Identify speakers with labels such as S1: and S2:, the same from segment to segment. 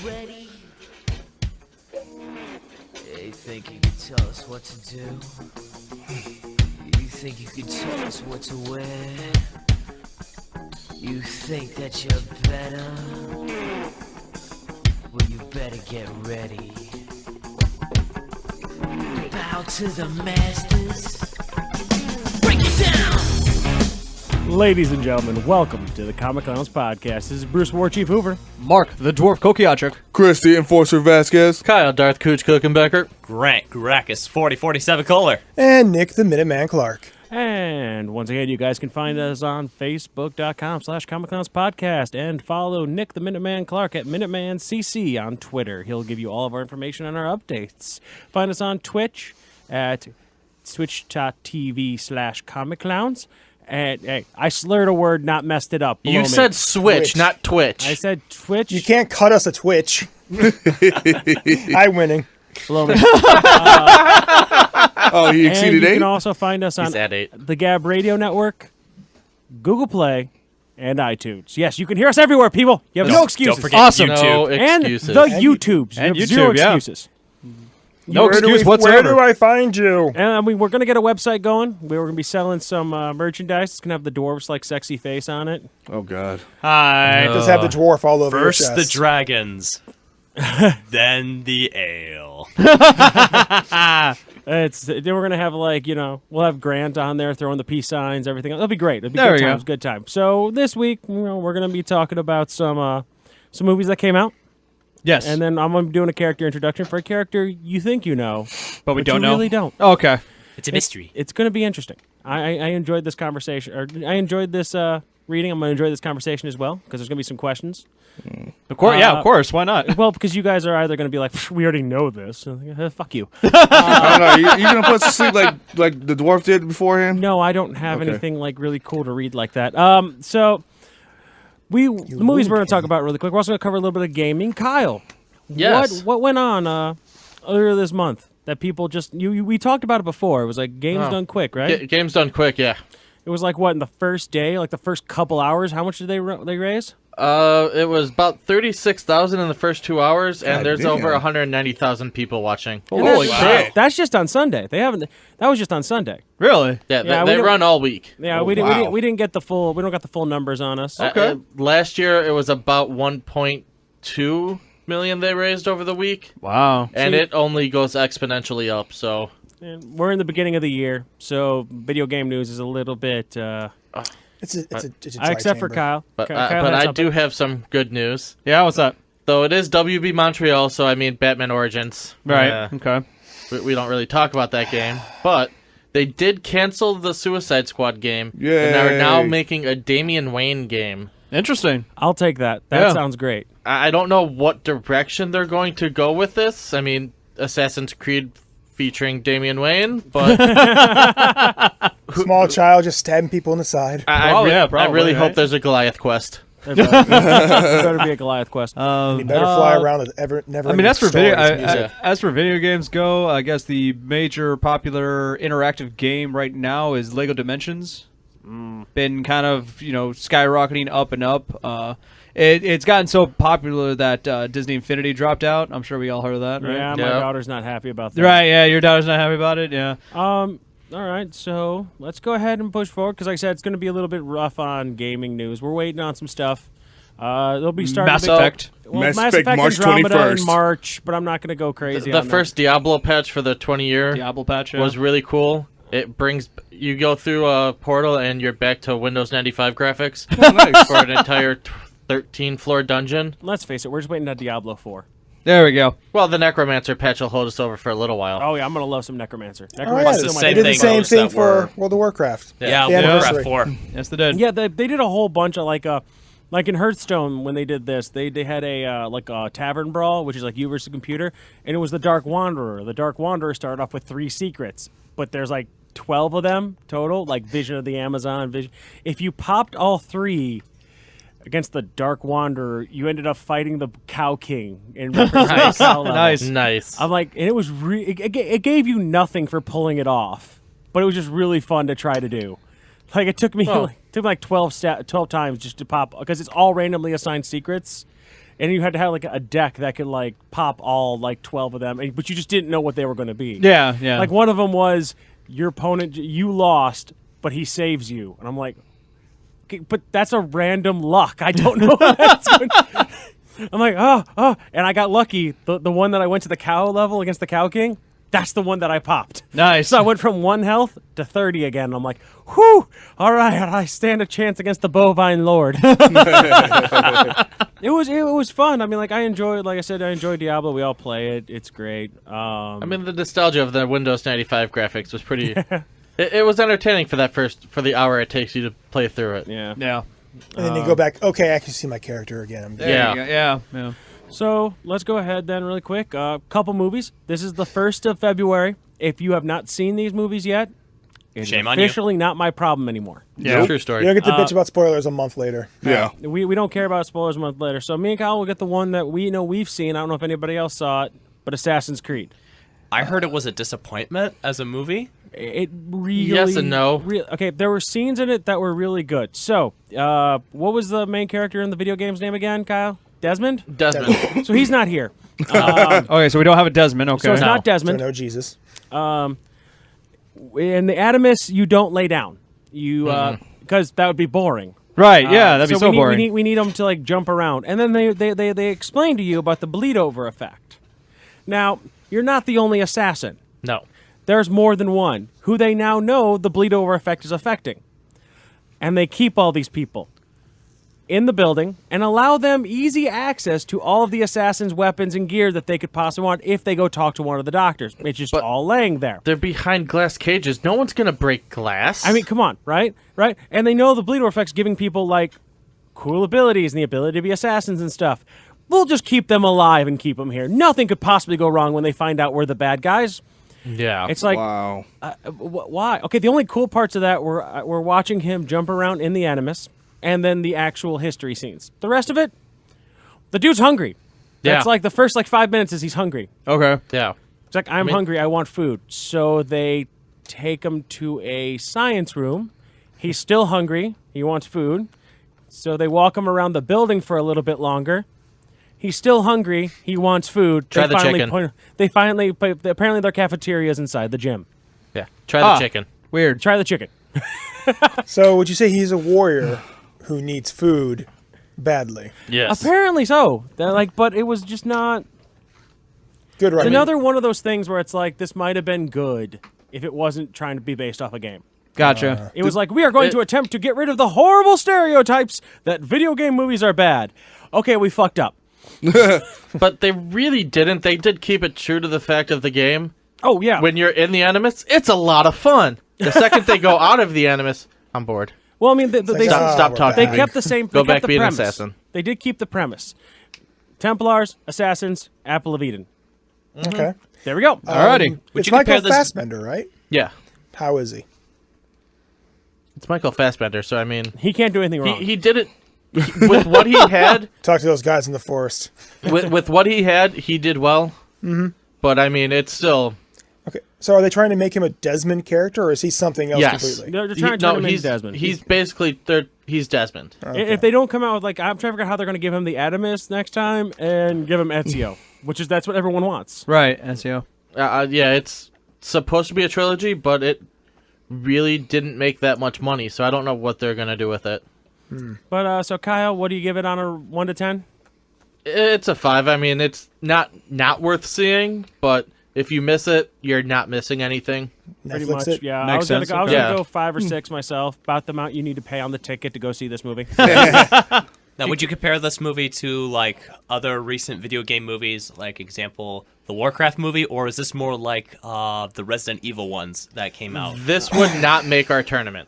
S1: ready? You think you can tell us what to do? You think you can tell us what to wear? You think that you're better? Well, you better get ready. Bow to the masters. Break it down!
S2: Ladies and gentlemen, welcome to the Comic Clowns Podcast. This is Bruce Warchief Hoover.
S3: Mark, the Dwarf Kokiatric.
S4: Chris, the Enforcer Vasquez.
S5: Kyle, Darth Cooch Cookenbecker.
S6: Grant Gracchus 4047 Kohler.
S7: And Nick the Minuteman Clark.
S2: And once again, you guys can find us on Facebook.com/Comic Clowns Podcast and follow Nick the Minuteman Clark at MinutemanCC on Twitter. He'll give you all of our information on our updates. Find us on Twitch at twitch.tv/Comic Clowns. And hey, I slurred a word, not messed it up.
S5: You said Switch, not Twitch.
S2: I said Twitch.
S7: You can't cut us a Twitch. I'm winning.
S2: Below me.
S4: Oh, he exceeded
S2: and you
S4: 8?
S2: can also find us on
S5: He's at 8.
S2: the Gab Radio Network, Google Play, and iTunes. Yes, you can hear us everywhere, people. You have no excuses.
S6: Don't forget
S3: Awesome.
S6: YouTube.
S5: No
S2: And
S5: excuses.
S2: the YouTubes.
S3: And
S2: You have zero
S3: YouTube, yeah.
S2: excuses.
S3: No excuse
S7: Where
S3: whatsoever.
S7: do I find you?
S2: And I mean, we're going to get a website going. We're going to be selling some merchandise. It's going to have the dwarves like sexy face on it.
S4: Oh, God.
S6: Hi.
S7: Just have the dwarf all over
S6: First
S7: your
S6: the
S7: chest.
S6: dragons, then the ale.
S2: Then we're going to have like, we'll have Grant on there throwing the peace signs, everything. It'll be great. It'll be
S3: There
S2: good
S3: we go.
S2: times, good time. So this week, we're going to be talking about some movies that came out.
S3: Yes.
S2: And then I'm going to be doing a character introduction for a character you think you know,
S3: but we
S2: but
S3: don't
S2: you
S3: know.
S2: really don't.
S3: Okay.
S6: It's a mystery.
S2: It's going to be interesting. I enjoyed this conversation, or I enjoyed this reading. I'm going to enjoy this conversation as well because there's going to be some questions.
S3: Of course. Yeah. Of course. Why not?
S2: Well, because you guys are either going to be like, we already know this. Fuck you.
S4: I don't know. You going to put us to sleep like the dwarf did beforehand?
S2: No, I don't have
S4: Okay.
S2: anything like really cool to read like that. So the movies we're going to talk about really quick. We're also going to cover a little bit of gaming. Kyle,
S5: Yes.
S2: what went on earlier this month that people just we talked about it before. It was like games done quick, right?
S5: Game's done quick, yeah.
S2: It was like what in the first day, like the first couple hours. How much did they raise?
S5: It was about 36,000 in the first 2 hours, and
S4: God
S5: there's
S4: damn.
S5: over 190,000 people watching.
S4: Holy
S2: And
S4: shit.
S2: That's just on Sunday. They haven't. That was just on Sunday.
S3: Really?
S5: Yeah,
S2: Yeah,
S5: they
S2: we don't-
S5: run all week.
S2: Yeah,
S4: Oh,
S2: we didn't.
S4: wow.
S2: We didn't get the full. We don't got the full numbers on us.
S5: Last year, it was about 1.2 million they raised over the week,
S3: Wow.
S5: and
S2: See-
S5: it only goes exponentially up, so...
S2: And we're in the beginning of the year, so video game news is a little bit.
S7: It's a dry
S2: Except for
S7: chamber.
S2: Kyle.
S5: But,
S2: Kyle had
S5: but I
S2: something.
S5: do have some good news.
S3: Yeah. What's that?
S5: Though it is WB Montreal, so I mean Batman Origins.
S3: Right. Okay.
S5: We don't really talk about that game, but they did cancel the Suicide Squad game.
S4: Yay.
S5: And they're now making a Damian Wayne game.
S3: Interesting.
S2: I'll take that. That
S3: Yeah.
S2: sounds great.
S5: I don't know what direction they're going to go with this. I mean, Assassin's Creed featuring Damian Wayne, but
S7: Small child just stabbing people in the side.
S3: Oh, yeah,
S5: I
S3: probably,
S5: really hope
S3: right?
S5: there's a Goliath quest.
S2: There better be a Goliath quest.
S7: He better fly around with never.
S3: I mean, as for video,
S5: music.
S3: as for video games go, I guess the major popular interactive game right now is Lego Dimensions. Been kind of skyrocketing up and up. It's gotten so popular that Disney Infinity dropped out. I'm sure we all heard of that, right?
S2: Yeah, my
S5: Yeah.
S2: daughter's not happy about that.
S3: Right. Yeah, your daughter's not happy about it. Yeah.
S2: All right, so let's go ahead and push forward because, like I said, it's going to be a little bit rough on gaming news. We're waiting on some stuff. They'll be starting.
S3: Mass Effect.
S2: Well,
S4: Mass Effect March
S2: Andromeda
S4: 21st.
S2: in March, but I'm not going to go crazy.
S5: The
S2: on
S5: first Diablo patch for the 20-year
S3: Diablo patch. Yeah.
S5: was really cool. It brings you go through a portal and you're back to Windows 95 graphics for an entire 13-floor dungeon.
S2: That. Let's face it, we're just waiting on Diablo 4.
S3: There we go.
S5: Well, the Necromancer patch will hold us over for a little while.
S2: Oh yeah, I'm going to love some Necromancer.
S7: Oh, yeah,
S2: Necromancer's
S6: the
S2: still my
S6: same
S7: they did
S2: favorite.
S7: the same
S6: thing
S7: thing
S6: that
S7: for
S6: were-
S7: World of Warcraft.
S6: Yeah,
S7: The
S6: Warcraft
S7: anniversary.
S6: 4.
S3: Yes, they did.
S2: Yeah, they did a whole bunch of like in Hearthstone when they did this, they had a like a tavern brawl, which is like you versus the computer, and it was the Dark Wanderer. The Dark Wanderer started off with 3 secrets, but there's like 12 of them total, like Vision of the Amazon, Vision. If you popped all 3 against the Dark Wanderer, you ended up fighting the Cow King in
S5: Nice.
S2: cow level.
S3: Nice.
S5: Nice.
S2: I'm like, and it was it gave you nothing for pulling it off, but it was just really fun to try to do. Like it took me like 12 times just to pop because it's all randomly assigned secrets. and you had to have like a deck that could like pop all like 12 of them, but you just didn't know what they were going to be.
S3: Yeah, yeah.
S2: Like one of them was your opponent, you lost, but he saves you, and I'm like, okay, but that's a random luck. I don't know. What that's going I'm like, oh, and I got lucky. The one that I went to the cow level against the Cow King, that's the one that I popped.
S3: Nice.
S2: So I went from 1 health to 30 again. And I'm like, whew, all right, I stand a chance against the bovine lord. It was fun. I mean, like I enjoyed Diablo. We all play it. It's great.
S5: I mean, the nostalgia of the Windows 95 graphics was pretty. It was entertaining for the hour it takes you to play through it.
S2: Yeah.
S3: Yeah.
S8: And then you go back. Okay, I can see my character again. I'm
S3: There
S5: Yeah.
S3: you go. Yeah. Yeah.
S2: So let's go ahead then, really quick. Couple movies. This is the 1st of February. If you have not seen these movies yet, it's
S6: Shame on you.
S2: officially not my problem anymore.
S3: Yeah.
S5: True
S8: You
S5: story.
S8: don't get to bitch about spoilers a month later.
S4: Yeah.
S2: We don't care about spoilers a month later. So me and Kyle will get the one that we know we've seen. I don't know if anybody else saw it, but Assassin's Creed.
S6: I heard it was a disappointment as a movie.
S2: It really
S5: Yes and no.
S2: Okay, there were scenes in it that were really good. So, what was the main character in the video game's name again, Kyle? Desmond?
S5: Desmond.
S2: So he's not here.
S3: Okay, so we don't have a Desmond. Okay.
S2: So it's not
S8: So
S2: Desmond.
S8: no Jesus.
S2: In the Animus, you don't lay down. You because that would be boring.
S3: Right. Yeah. That'd be so
S2: we need,
S3: boring.
S2: We need them to like jump around, and then they explain to you about the bleed over effect. Now you're not the only assassin.
S5: No.
S2: There's more than one who they now know the bleed over effect is affecting, and they keep all these people in the building and allow them easy access to all of the assassins' weapons and gear that they could possibly want if they go talk to one of the doctors. It's just all laying there.
S5: They're behind glass cages. No one's gonna break glass.
S2: I mean, come on, right? And they know the bleed over effect's giving people like cool abilities and the ability to be assassins and stuff. We'll just keep them alive and keep them here. Nothing could possibly go wrong when they find out we're the bad guys.
S5: yeah.
S2: It's like,
S4: Wow.
S2: why? Okay, the only cool parts of that were watching him jump around in the Animus and then the actual history scenes. The rest of it, the dude's hungry. That's
S5: Yeah.
S2: like the first 5 minutes is he's hungry.
S3: Okay.
S5: yeah.
S2: It's like, I'm hungry, I want food. So they take him to a science room. He's still hungry, he wants food. So they walk him around the building for a little bit longer. He's still hungry, he wants food.
S5: Try the chicken.
S2: Apparently their cafeteria is inside the gym.
S5: Yeah. Try the chicken.
S3: Weird.
S2: Try the chicken.
S8: So would you say he's a warrior who needs food badly?
S5: Yes.
S2: Apparently so. But it was just not.
S8: Good
S2: It's
S8: writing.
S2: another one of those things where it's like, this might have been good if it wasn't trying to be based off a game.
S3: Gotcha.
S2: It was like, we are going to attempt to get rid of the horrible stereotypes that video game movies are bad. Okay, we fucked up.
S5: But they really didn't. They did keep it true to the fact of the game.
S2: Oh, yeah.
S5: When you're in the Animus, it's a lot of fun. The second they go out of the Animus, I'm bored.
S2: Well, I mean, they
S5: Stop
S8: we're
S5: talking.
S2: They
S8: back.
S2: kept the same.
S5: Go
S2: they kept
S5: back
S2: the
S5: being an
S2: premise.
S5: assassin.
S2: They did keep the premise. Templars, assassins, Apple of Eden.
S8: Okay.
S2: There we go.
S3: Alrighty.
S8: It's
S6: you compare
S8: Michael
S6: this-
S8: Fassbender, right?
S5: Yeah.
S8: How is he?
S5: It's Michael Fassbender, so I mean,
S2: He can't do anything wrong.
S5: he did it with what he had.
S8: Talk to those guys in the forest.
S5: With what he had, he did well. Mm-hmm. But I mean, it's still
S8: Okay. So are they trying to make him a Desmond character, or is he something else
S5: yes.
S8: completely?
S2: They're trying to turn him into
S5: he's
S2: Desmond.
S5: He's basically he's Desmond.
S2: If they don't come out with I'm trying to figure out how they're going to give him the Adamus next time and give him Ezio, that's what everyone wants.
S3: Right. SEO.
S5: Yeah, it's supposed to be a trilogy, but it really didn't make that much money, so I don't know what they're gonna do with it.
S2: But so Kyle, what do you give it on a 1 to 10?
S5: It's a 5. I mean, it's not worth seeing, but if you miss it, you're not missing anything.
S2: Pretty
S8: Netflix
S2: much,
S8: it?
S2: yeah.
S3: Makes
S2: I was
S3: sense.
S2: gonna
S5: Yeah.
S2: go 5 or 6 myself. About the amount you need to pay on the ticket to go see this movie.
S6: Now, would you compare this movie to other recent video game movies, like example, the Warcraft movie, or is this more like the Resident Evil ones that came out?
S5: This would not make our tournament.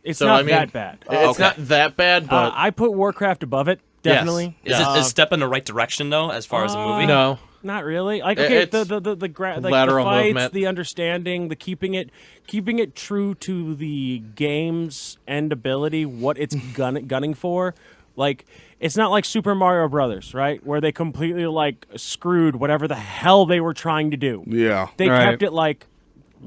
S2: It's
S5: So,
S2: not
S5: I mean,
S2: that bad.
S5: It's not that bad, but
S2: I put Warcraft above it, definitely.
S6: Is it a step in the right direction though, as far as a movie?
S5: no.
S2: Not really. Okay,
S5: It's
S2: the
S5: lateral
S2: fights,
S5: movement.
S2: the understanding, the keeping it true to the game's end ability, what it's gunning for. It's not like Super Mario Brothers, right? Where they completely screwed whatever the hell they were trying to do.
S4: Yeah.
S2: They
S3: Right.
S2: kept it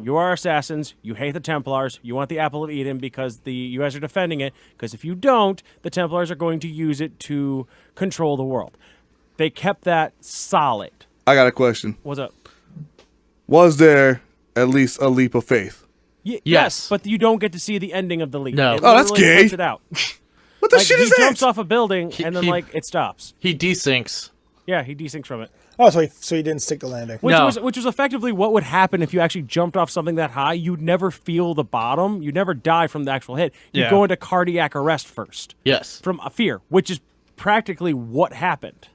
S2: you are assassins, you hate the Templars, you want the Apple of Eden because you guys are defending it, because if you don't, the Templars are going to use it to control the world. They kept that solid.
S4: I got a question.
S2: What's up?
S4: Was there at least a leap of faith?
S2: Yes, but you don't get to see the ending of the leap.
S5: No.
S2: It
S4: Oh, that's
S2: literally
S4: gay.
S2: cuts it out.
S4: What the
S2: Like,
S4: shit
S2: he
S4: is that?
S2: jumps off a building and then
S5: he-
S2: like it stops.
S5: He desyncs.
S2: Yeah, he desyncs from it.
S8: Oh, so he didn't stick the landing.
S5: No.
S2: Which was effectively what would happen if you actually jumped off something that high. You'd never feel the bottom. You'd never die from the actual hit. You'd
S3: Yeah.
S2: go into cardiac arrest first
S5: Yes.
S2: from a fear, which is practically what happened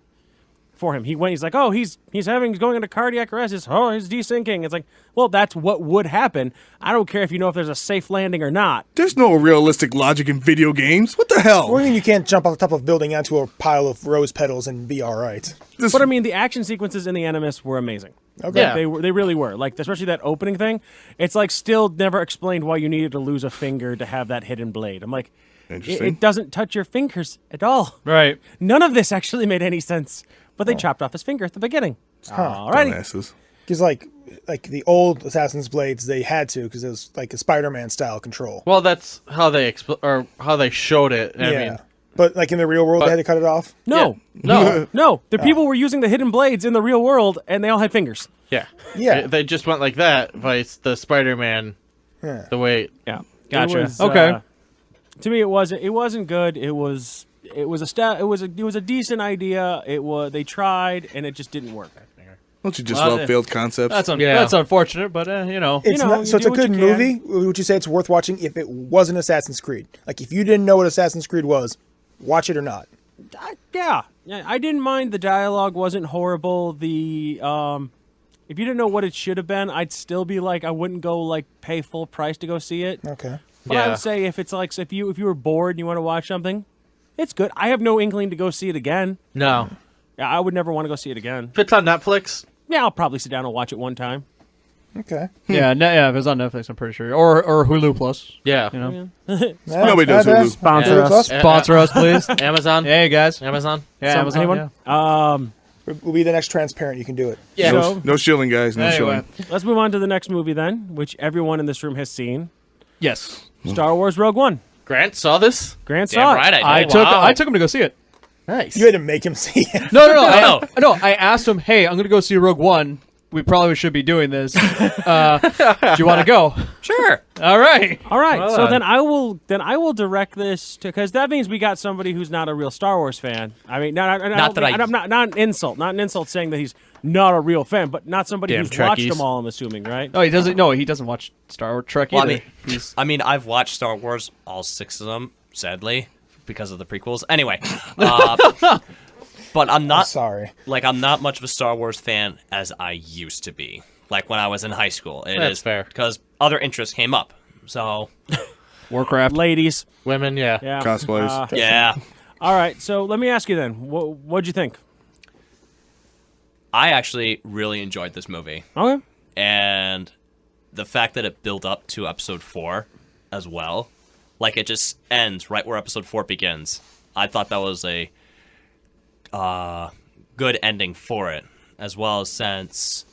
S2: for him. He's like, oh, he's going into cardiac arrest. He's desyncing. It's like, well, that's what would happen. I don't care if you know if there's a safe landing or not.
S4: There's no realistic logic in video games. What the hell?
S8: What do you mean you can't jump off the top of a building onto a pile of rose petals and be all right?
S4: This-
S2: But I mean, the action sequences in the Animus were amazing.
S8: Okay.
S5: Yeah.
S2: They really were. Like, especially that opening thing. It's like still never explained why you needed to lose a finger to have that hidden blade. I'm like,
S4: Interesting.
S2: it doesn't touch your fingers at all.
S3: Right.
S2: None of this actually made any sense. But they chopped off his finger at the beginning. Alrighty.
S4: Dumbasses.
S8: Because like the old Assassin's Blades, they had to because it was like a Spider-Man style control.
S5: Well, that's how they or how they showed it. I mean,
S8: but like in the real world, they had to cut it off.
S2: No.
S5: no,
S2: No. The people were using the hidden blades in the real world, and they all had fingers.
S5: yeah,
S8: Yeah.
S5: They just went like that. Vice the Spider-Man,
S8: Yeah.
S5: the way.
S2: Yeah.
S3: Gotcha.
S2: It was,
S3: Okay.
S2: To me, it wasn't good. It was a decent idea. They tried, and it just didn't work.
S4: Don't you just
S3: Well,
S4: love failed concepts?
S3: That's unfortunate, but you know.
S8: It's
S2: know,
S8: not,
S2: you
S8: so it's
S2: do
S8: a
S2: what you
S8: good
S2: can.
S8: movie. Would you say it's worth watching if it wasn't Assassin's Creed? Like if you didn't know what Assassin's Creed was, watch it or not.
S2: Yeah, I didn't mind the dialogue wasn't horrible. The if you didn't know what it should have been, I'd still be like I wouldn't go like pay full price to go see it.
S8: Okay.
S2: But I
S5: Yeah.
S2: would say if it's like if you were bored and you want to watch something, it's good. I have no inkling to go see it again.
S5: No,
S2: Yeah, I would never want to go see it again.
S5: if it's on Netflix,
S2: Yeah, I'll probably sit down and watch it one time.
S8: Okay.
S3: Yeah, if it's on Netflix, I'm pretty sure, or Hulu Plus.
S5: yeah,
S3: You know,
S4: Nobody does Hulu.
S2: Sponsor
S8: Hulu
S2: us.
S8: Plus
S3: sponsor us, please.
S5: Amazon,
S3: Hey guys.
S5: Amazon.
S3: Yeah, Amazon.
S2: Anyone?
S3: Yeah.
S8: will be the next Transparent. You can do it.
S3: Yeah.
S2: So
S4: No shilling, guys. No
S3: Anyway.
S4: shilling.
S2: let's move on to the next movie then, which everyone in this room has seen.
S3: Yes.
S2: Star Wars Rogue One.
S5: Grant saw this.
S2: Grant
S6: Damn
S2: saw
S6: right
S2: it.
S6: I did.
S3: I took him to go see it.
S5: Nice.
S8: You had to make him see it.
S3: No.
S6: No.
S3: I asked him, hey, I'm going to go see Rogue One. We probably should be doing this. Do you want to go?
S6: Sure.
S3: All right.
S2: All right,
S5: Well
S2: so
S5: done.
S2: then I will direct this to because that means we got somebody who's not a real Star Wars fan. I mean, not an insult, not an insult saying that he's not a real fan, but not somebody
S5: Damn
S2: who's watched
S5: Trekkies.
S2: them all. I'm assuming, right?
S3: No, he doesn't. No, he doesn't watch Star Wars Trek
S6: Well,
S3: either.
S6: I mean, I've watched Star Wars, all 6 of them, sadly, because of the prequels. Anyway, but I'm not
S8: Sorry.
S6: I'm not much of a Star Wars fan as I used to be. Like when I was in high school.
S5: That's fair.
S6: Because other interests came up. So,
S3: Warcraft.
S2: Ladies,
S5: Women, yeah.
S2: yeah,
S4: Cosplays.
S6: yeah.
S2: all right, so let me ask you then, what'd you think?
S6: I actually really enjoyed this movie.
S2: Okay,
S6: And the fact that it built up to episode 4 as well, like it just ends right where episode 4 begins. I thought that was a good ending for it, as well as since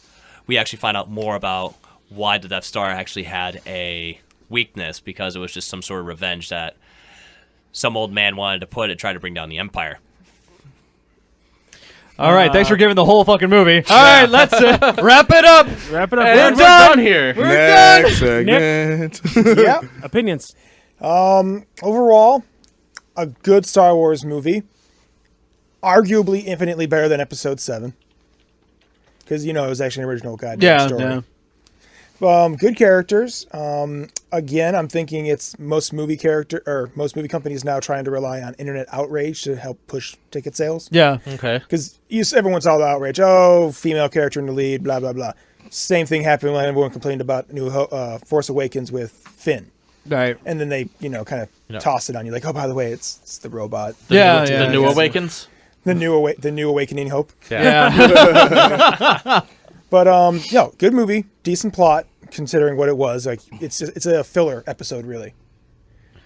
S6: we actually find out more about why the Death Star actually had a weakness, because it was just some sort of revenge that some old man wanted to put and try to bring down the Empire.
S3: All right. Thanks for giving the whole fucking movie. All right. Let's wrap it up.
S2: wrap it up.
S5: And we're done here.
S4: Next segment.
S8: Yeah.
S2: Opinions.
S8: Overall, a good Star Wars movie. Arguably infinitely better than Episode 7. Because, it was actually an original goddamn story. Good characters. Again, I'm thinking it's most movie companies now trying to rely on internet outrage to help push ticket sales.
S3: Yeah.
S5: Okay.
S8: Because everyone saw the outrage. Oh, female character in the lead, blah, blah, blah. Same thing happened when everyone complained about Force Awakens with Finn.
S3: Right.
S8: And then they, kind of toss it on you. Like, oh, by the way, it's the robot.
S5: The New Awakens.
S8: The new Awakening Hope.
S5: Yeah.
S8: But, good movie. Decent plot, considering what it was. Like, it's a filler episode, really.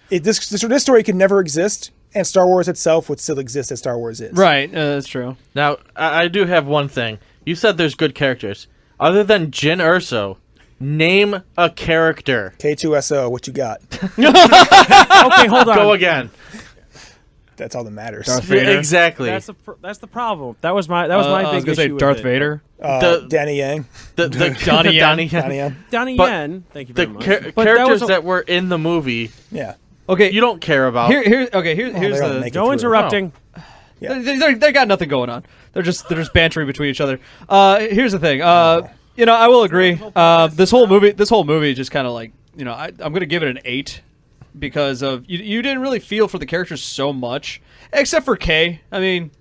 S8: This story could never exist, and Star Wars itself would still exist as Star Wars is.
S3: Right. That's true.
S5: Now, I do have one thing. You said there's good characters. Other than Jyn Erso, name a character.
S8: K2SO, what you got?
S2: Okay, hold on.
S5: Go again.
S8: That's all that matters.
S3: Darth Vader.
S5: Exactly.
S2: That's the problem. That was my big
S3: I was gonna say
S2: issue with
S3: Darth
S2: it.
S3: Vader.
S8: Danny Yang.
S5: The
S3: Donnie Yen.
S5: Donnie
S8: Danny Yang.
S2: Donnie
S5: But
S2: Yen. Thank you
S5: the
S2: very much.
S5: characters
S2: that was
S5: that were in the movie,
S8: Yeah.
S3: Okay,
S5: you don't care about.
S3: here's
S8: Well,
S3: here's
S8: they don't
S3: the.
S8: make it
S2: no
S8: through.
S2: interrupting.
S3: They got nothing going on. They're just bantering between each other. Here's the thing. You know, I will agree. This whole movie just kind of like, you know, I'm gonna give it an 8 because of you didn't really feel for the characters so much, except for Kay. I mean,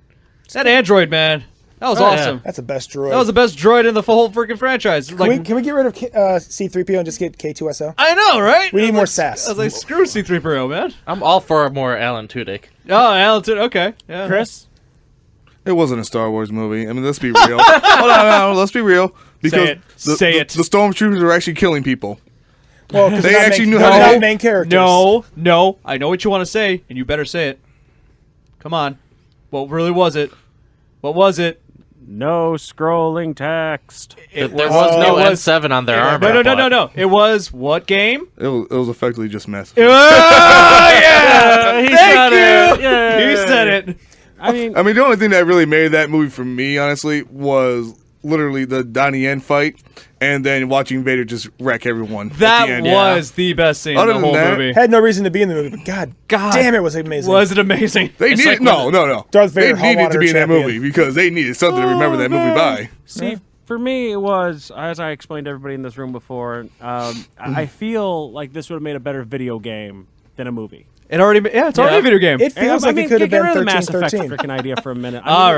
S3: that android, man, that was
S5: Oh, yeah.
S3: awesome.
S8: That's the best droid.
S3: That was the best droid in the whole freaking franchise.
S8: Can we get rid of C-3PO and just get K2SO?
S3: I know, right?
S8: We need
S3: I was
S8: more
S3: like-
S8: sass.
S3: I was like, screw C-3PO, man.
S5: I'm all for more Alan Tudyk.
S3: Oh, Alan, okay. Yeah.
S2: Chris.
S4: It wasn't a Star Wars movie. I mean, let's be real. Hold on, let's be real. Because
S3: Say it.
S4: the stormtroopers are actually killing people.
S8: Well, because
S4: They
S8: they're not
S4: actually
S8: main,
S4: knew
S8: they're
S4: how to-
S8: not main characters.
S3: No. I know what you want to say, and you better say it. Come on. What really was it? What was it?
S2: No scrolling text.
S5: There was no N7 on their arm.
S3: No. It was what game?
S4: It was effectively just mess.
S3: Oh, yeah!
S2: He
S3: Thank
S2: said
S3: you!
S2: it. Yay.
S3: He said it.
S2: I mean,
S4: The only thing that really made that movie for me, honestly, was literally the Donnie Yen fight, and then watching Vader just wreck everyone. at
S3: That
S4: the end.
S3: was the best scene
S4: Other
S3: in the
S4: than
S3: whole
S4: that-
S3: movie.
S8: Had no reason to be in the movie, but God damn, it was amazing.
S3: Was it amazing?
S4: They
S6: It's
S4: needed
S6: like
S4: no.
S8: Darth Vader,
S4: They needed
S8: Hall
S4: to be in that
S8: Honor
S4: movie because they needed something to remember that movie by.
S2: see, for me, it was, as I explained to everybody in this room before, I feel like this would have made a better video game than a movie.
S3: It's already a video game.
S8: It feels
S2: I
S8: like
S2: mean,
S8: it could have
S2: get
S8: been
S2: rid of the Mass Effect
S8: 1313.
S2: freaking idea for a minute.
S3: All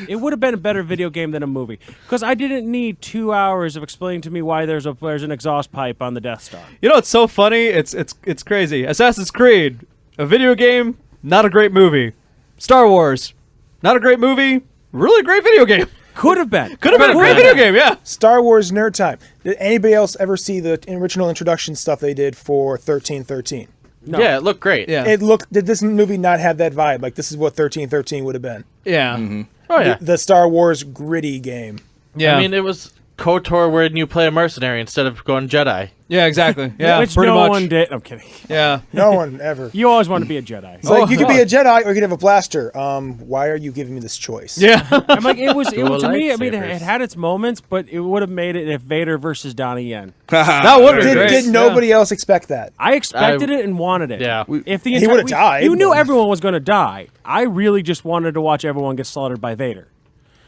S2: It would have been a better video game than a movie because I didn't need 2 hours of explaining to me why there's an exhaust pipe on the Death Star.
S3: You know what's so funny? It's crazy. Assassin's Creed, a video game, not a great movie. Star Wars, not a great movie, really great video game.
S2: Could have been.
S3: Could have been a great video game, yeah.
S8: Star Wars nerd time. Did anybody else ever see the original introduction stuff they did for 1313?
S2: No.
S5: Yeah, it looked great.
S3: Yeah.
S8: Did this movie not have that vibe? Like, this is what 1313 would have been.
S3: Yeah.
S5: Oh yeah.
S8: The Star Wars gritty game.
S3: Yeah.
S5: I mean, it was KOTOR where you play a mercenary instead of going Jedi.
S3: yeah, exactly. Yeah,
S2: Which
S3: pretty
S2: no
S3: much.
S2: one did. I'm kidding.
S3: Yeah.
S8: No one ever.
S2: You always want to be a Jedi.
S8: It's like, you could be a Jedi or you could have a blaster. Why are you giving me this choice?
S3: Yeah.
S2: I'm like, it was
S5: Dual
S2: to me. I mean,
S5: lightsabers.
S2: it had its moments, but it would have made it if Vader versus Donnie Yen.
S3: That would have been great.
S8: Did nobody else expect that?
S2: I expected it and wanted it.
S5: Yeah.
S2: If the
S8: He
S2: entire-
S8: would've
S2: we-
S8: died,
S2: You knew
S8: but-
S2: everyone was going to die. I really just wanted to watch everyone get slaughtered by Vader.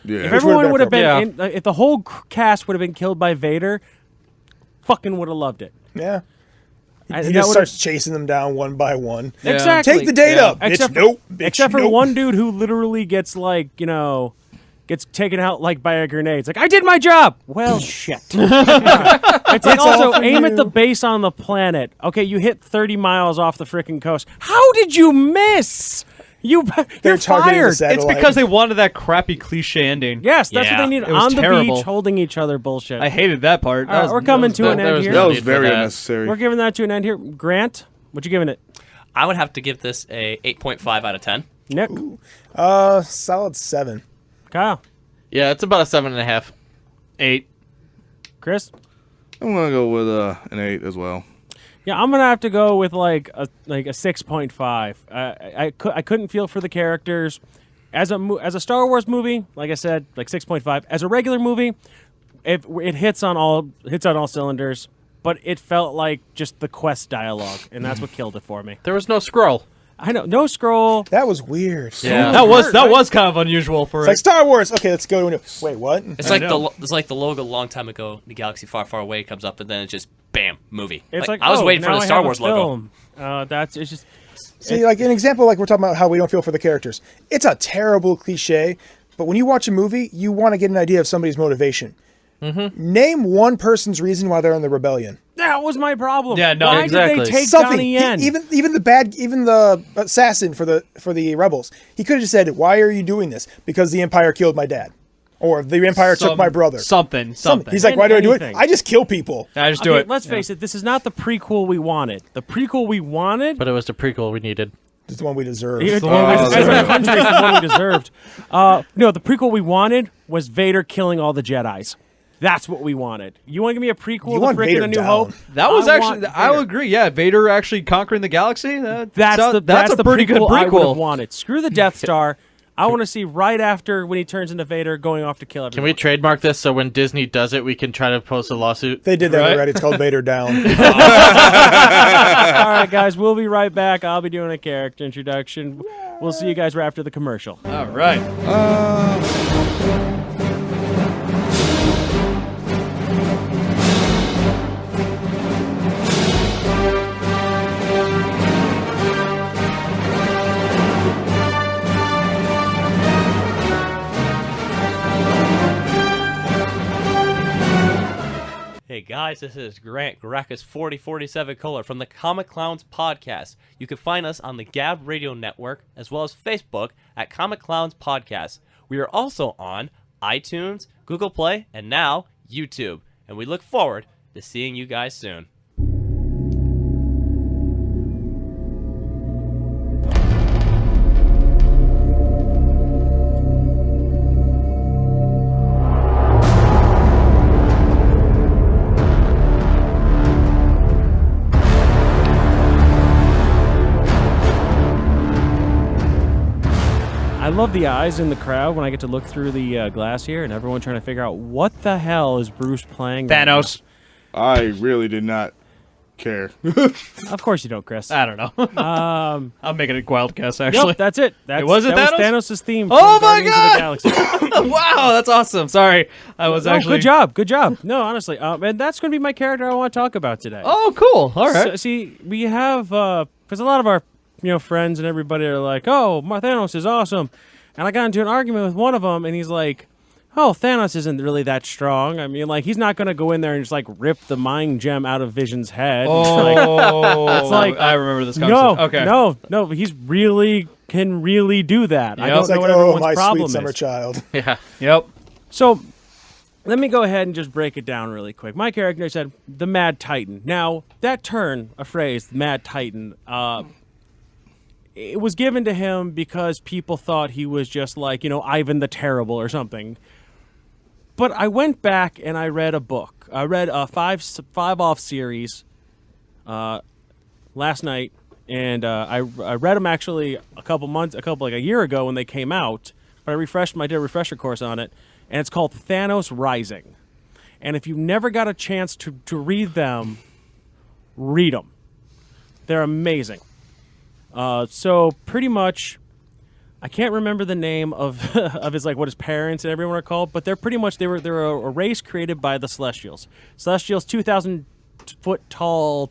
S2: If
S4: Yeah.
S2: everyone would have been,
S5: Yeah.
S2: if the whole cast would have been killed by Vader, fucking would have loved it.
S8: Yeah.
S2: And
S8: He
S2: that
S8: just
S2: would've-
S8: starts chasing them down one by one.
S3: Yeah.
S2: Exactly.
S8: Take the data, bitch.
S2: Except for,
S8: Nope. Bitch,
S2: except for
S8: nope.
S2: one dude who literally gets gets taken out like by a grenade. It's like, I did my job. Well, shit. It's like
S8: all
S2: also
S8: for
S2: aim at
S8: you.
S2: the base on the planet. Okay, you hit 30 miles off the freaking coast. How did you miss? You're
S8: They're targeting the
S2: fired.
S8: satellite.
S3: It's because they wanted that crappy cliche ending.
S2: Yes, that's
S6: Yeah.
S2: what they needed.
S3: It was
S2: On the
S3: terrible.
S2: beach, holding each other bullshit.
S3: I hated that part.
S2: All right, we're coming to an
S5: there
S2: end
S5: was
S2: here.
S5: no
S4: That was
S5: need for
S4: very
S5: that.
S4: unnecessary.
S2: We're giving that to an end here. Grant, what you giving it?
S6: I would have to give this a 8.5 out of 10.
S2: Nick,
S8: Solid 7.
S2: Kyle,
S5: Yeah, it's about a 7.5.
S3: 8.
S2: Chris.
S4: I'm gonna go with an 8 as well.
S2: Yeah, I'm gonna have to go with like a 6.5. I couldn't feel for the characters as a Star Wars movie. Like I said, like 6.5. As a regular movie, it hits on all cylinders, but it felt like just the quest dialogue, and that's what killed it for me.
S5: There was no scroll.
S2: I know, no scroll.
S8: That was weird.
S5: Yeah.
S3: That was kind of unusual for
S8: It's
S3: it.
S8: like Star Wars. Okay, let's go to a Wait, what?
S6: It's like the logo a long time ago. The galaxy far, far away comes up, and then it's just bam, movie.
S2: It's like
S6: I was
S2: oh,
S6: waiting for
S2: now
S6: the
S2: I
S6: Star
S2: have a
S6: Wars logo.
S2: film. It's just
S8: See, like an example, like we're talking about how we don't feel for the characters. It's a terrible cliche, but when you watch a movie, you want to get an idea of somebody's motivation. Name one person's reason why they're in the rebellion.
S2: that was my problem.
S3: Yeah, no,
S2: Why
S5: exactly.
S2: did they take
S8: Something.
S2: Donnie Yen?
S8: Even the assassin for the rebels. He could have just said, "Why are you doing this?" Because the Empire killed my dad, or the Empire took my brother.
S3: Something.
S8: He's like, "Why do I do it?
S2: Anything.
S8: I just kill people."
S3: I just do
S2: Okay,
S3: it.
S2: let's face it. This is not the prequel we wanted. The prequel we wanted.
S5: But it was the prequel we needed.
S8: It's the one we deserve.
S2: As a country, it's the one we deserved. No, the prequel we wanted was Vader killing all the Jedis. That's what we wanted. You want to give me a prequel
S8: You
S2: to
S8: want
S2: freaking
S8: Vader
S2: A New
S8: down.
S2: Hope?
S3: That was
S2: I want
S3: I
S2: Vader.
S3: would agree. Yeah, Vader actually conquering the galaxy.
S2: That's
S3: a
S2: the
S3: pretty good
S2: prequel I would have
S3: prequel.
S2: wanted. Screw the Death Star. I want to see right after when he turns into Vader going off to kill everyone.
S5: Can we trademark this so when Disney does it, we can try to post a lawsuit?
S8: They did that
S3: Right.
S8: already. It's called Vader Down.
S2: All right, guys, we'll be right back. I'll be doing a character introduction. We'll see you guys right after the commercial.
S3: All right.
S6: Hey guys, this is Grant Gracchus 4047 Kohler from the Comic Clowns Podcast. You can find us on the Gab Radio Network as well as Facebook at Comic Clowns Podcast. We are also on iTunes, Google Play, and now YouTube. And we look forward to seeing you guys soon.
S2: I love the eyes in the crowd when I get to look through the glass here and everyone trying to figure out what the hell is Bruce playing. right
S3: Thanos.
S4: I really did not care.
S2: now. Of course you don't, Chris.
S3: I don't know. I'm making a wild guess, actually.
S2: Yep, that's it. That
S3: was it
S2: was
S3: Thanos?
S2: Thanos' theme.
S3: Oh
S2: from
S3: my
S2: Guardians of the Galaxy.
S3: Wow, that's awesome. Sorry. I was
S2: Oh,
S3: actually.
S2: good job, good job. No, honestly, and that's going to be my character I want to talk about today.
S3: Oh, cool. All right.
S2: So, see, we have because a lot of our friends and everybody are like, "Oh, Thanos is awesome," and I got into an argument with one of them, and he's like, "Oh, Thanos isn't really that strong. I mean, like, he's not going to go in there and just like rip the mind gem out of Vision's head."
S3: Oh,
S2: It's like-
S3: I remember this
S2: No,
S3: conversation. Okay.
S2: no, he's really can really do that. I
S3: Yep.
S2: don't
S8: It's
S2: know
S8: like,
S2: what
S8: oh,
S2: everyone's
S8: my
S2: problem
S8: sweet summer
S2: is.
S8: child.
S5: Yeah.
S3: Yep.
S2: So let me go ahead and just break it down really quick. My character said the Mad Titan. Now, that turn, a phrase, Mad Titan, it was given to him because people thought he was just like, Ivan the Terrible or something. But I went back and I read a book. I read a five-off series last night, and I read them actually a year ago when they came out. But I did a refresher course on it, and it's called Thanos Rising. And if you've never got a chance to read them, read them. They're amazing. So pretty much, I can't remember the name of of his what his parents and everyone are called, but they're pretty much they're a race created by the Celestials. Celestials, 2,000-foot tall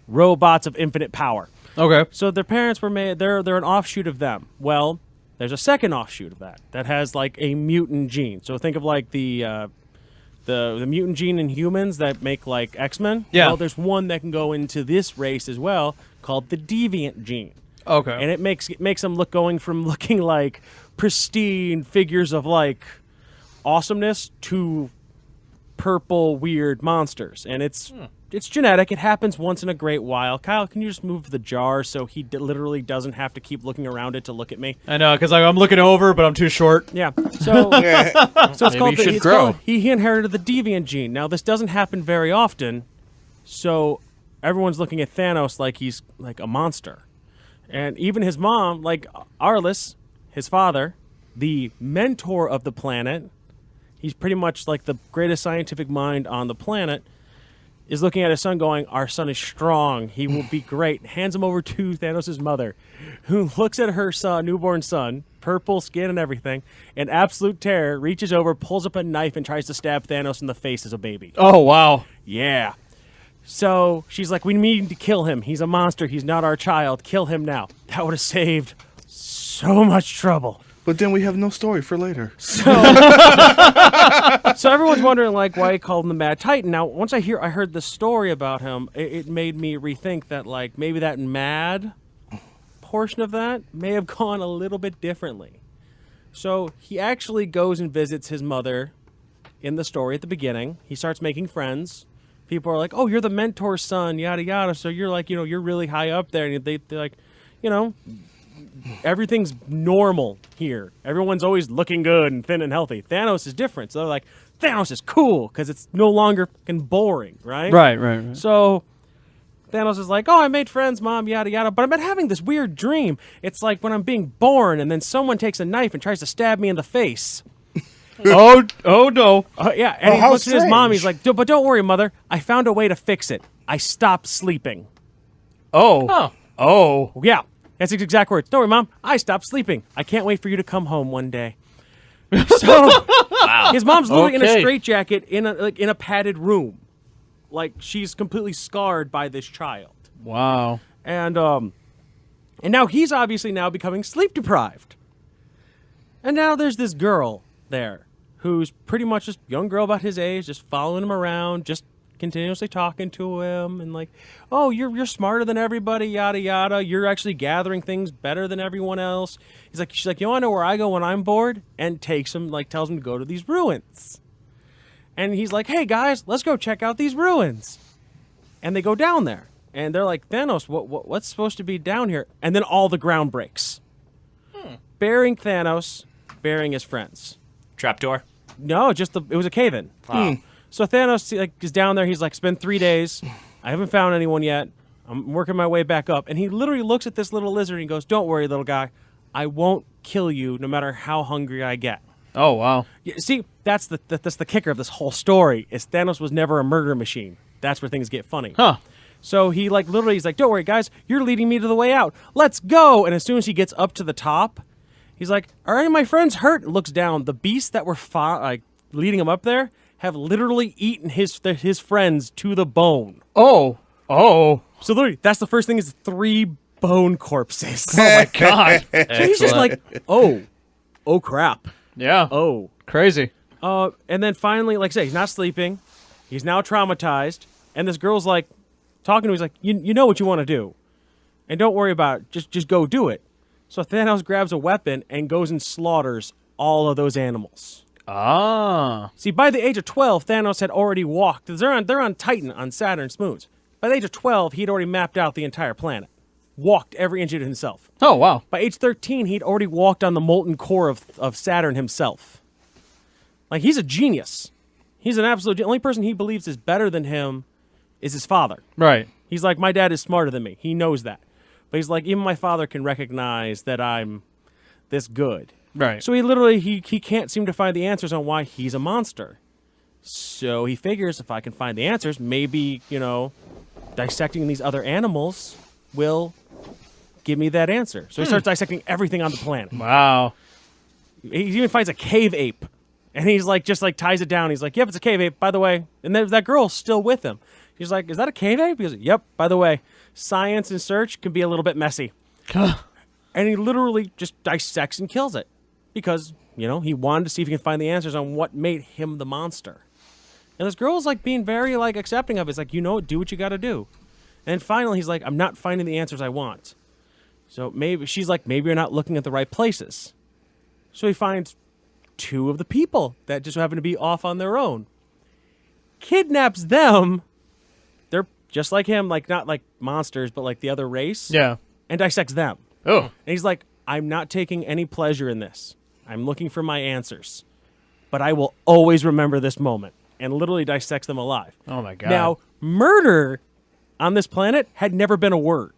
S2: robots of infinite power.
S3: Okay.
S2: So their parents were made. They're an offshoot of them. Well, there's a second offshoot of that has like a mutant gene. So think of like the mutant gene in humans that make like X-Men.
S3: Yeah.
S2: Well, there's one that can go into this race as well called the deviant gene.
S3: Okay.
S2: And it makes them looking like pristine figures of like awesomeness to purple weird monsters. And it's genetic. It happens once in a great while. Kyle, can you just move the jar so he literally doesn't have to keep looking around it to look at me?
S3: I know, because I'm looking over, but I'm too short.
S2: Yeah. So so it's
S5: Maybe
S2: called
S5: you should
S2: it's
S5: grow.
S2: called- he inherited the deviant gene. Now this doesn't happen very often. So everyone's looking at Thanos like he's like a monster. And even his mom, like Arliss, his father, the mentor of the planet, he's pretty much like the greatest scientific mind on the planet, is looking at his son going, our son is strong. He will be great. Hands him over to Thanos' mother, who looks at her son, newborn son, purple skin and everything, in absolute terror, reaches over, pulls up a knife, and tries to stab Thanos in the face as a baby.
S3: Oh, wow.
S2: Yeah. So she's like, we need to kill him. He's a monster. He's not our child. Kill him now. That would have saved so much trouble.
S4: But then we have no story for later.
S2: So everyone's wondering like why he called him the Mad Titan. Now, once I heard the story about him, it made me rethink that like maybe that mad portion of that may have gone a little bit differently. So he actually goes and visits his mother in the story at the beginning. He starts making friends. People are like, "Oh, you're the mentor's son, yada yada." So you're like, you're really high up there, and they're like, everything's normal here. Everyone's always looking good and thin and healthy. Thanos is different. So they're like, Thanos is cool because it's no longer fucking boring, right?
S3: Right.
S2: So Thanos is like, oh, I made friends, Mom, yada, yada. But I've been having this weird dream. It's like when I'm being born and then someone takes a knife and tries to stab me in the face.
S3: Oh no.
S2: Yeah, and he
S8: how
S2: looks at his mom.
S8: strange.
S2: He's like, but don't worry, Mother. I found a way to fix it. I stopped sleeping.
S3: Oh.
S2: Yeah, that's his exact words. Don't worry, Mom. I stopped sleeping. I can't wait for you to come home one day. So his mom's literally in a
S5: Okay.
S2: straitjacket in a padded room. Like she's completely scarred by this child.
S3: Wow.
S2: And now he's obviously now becoming sleep deprived. And now there's this girl there who's pretty much just a young girl about his age, just following him around, just continuously talking to him and like, oh, you're smarter than everybody, yada yada. You're actually gathering things better than everyone else. She's like, you want to know where I go when I'm bored? And tells him to go to these ruins. And he's like, hey guys, let's go check out these ruins. And they go down there. And they're like, Thanos, what's supposed to be down here? And then all the ground breaks. Burying Thanos, burying his friends.
S6: Trapdoor.
S2: No, it was a cave-in. So Thanos is down there. He's like, it's been 3 days. I haven't found anyone yet. I'm working my way back up. And he literally looks at this little lizard and he goes, don't worry, little guy. I won't kill you no matter how hungry I get.
S3: Oh wow.
S2: Yeah, see, that's the kicker of this whole story is Thanos was never a murder machine. That's where things get funny.
S3: Huh.
S2: So he's like, don't worry, guys. You're leading me to the way out. Let's go. And as soon as he gets up to the top, he's like, are any of my friends hurt? Looks down. The beasts that were leading him up there have literally eaten his friends to the bone.
S3: Oh.
S2: So literally, that's the first thing is 3 bone corpses.
S3: Oh my god.
S2: So he's just like, oh crap.
S3: Yeah.
S2: Oh.
S3: Crazy.
S2: And then finally, like I say, he's not sleeping. He's now traumatized. And this girl's like, talking to him, he's like, you know what you want to do. And don't worry about it. Just go do it. So Thanos grabs a weapon and goes and slaughters all of those animals.
S3: Ah.
S2: See, by the age of 12, Thanos had already walked. They're on Titan, on Saturn's moons. By the age of 12, he'd already mapped out the entire planet. Walked every inch of it himself.
S3: Oh wow.
S2: By age 13, he'd already walked on the molten core of Saturn himself. Like, he's a genius. He's an absolute... The only person he believes is better than him is his father.
S3: Right.
S2: He's like, my dad is smarter than me. He knows that. But he's like, even my father can recognize that I'm this good.
S3: Right.
S2: So he literally, he can't seem to find the answers on why he's a monster. So he figures if I can find the answers, maybe, dissecting these other animals will give me that answer. So he starts dissecting everything on the planet.
S3: Wow.
S2: He even finds a cave ape. And he's like, just like ties it down. He's like, yep, it's a cave ape, by the way. And then that girl's still with him. He's like, is that a cave ape? He goes, yep, by the way, science and search can be a little bit messy. And he literally just dissects and kills it. Because, he wanted to see if he can find the answers on what made him the monster. And this girl's like being very like accepting of it. It's like, do what you got to do. And finally he's like, I'm not finding the answers I want. So she's like, maybe you're not looking at the right places. So he finds 2 of the people that just happen to be off on their own. Kidnaps them. They're just like him, like not like monsters, but like the other race.
S3: Yeah.
S2: And dissects them.
S3: Oh.
S2: And he's like, I'm not taking any pleasure in this. I'm looking for my answers. But I will always remember this moment. And literally dissects them alive.
S3: Oh my god.
S2: Now, murder on this planet had never been a word.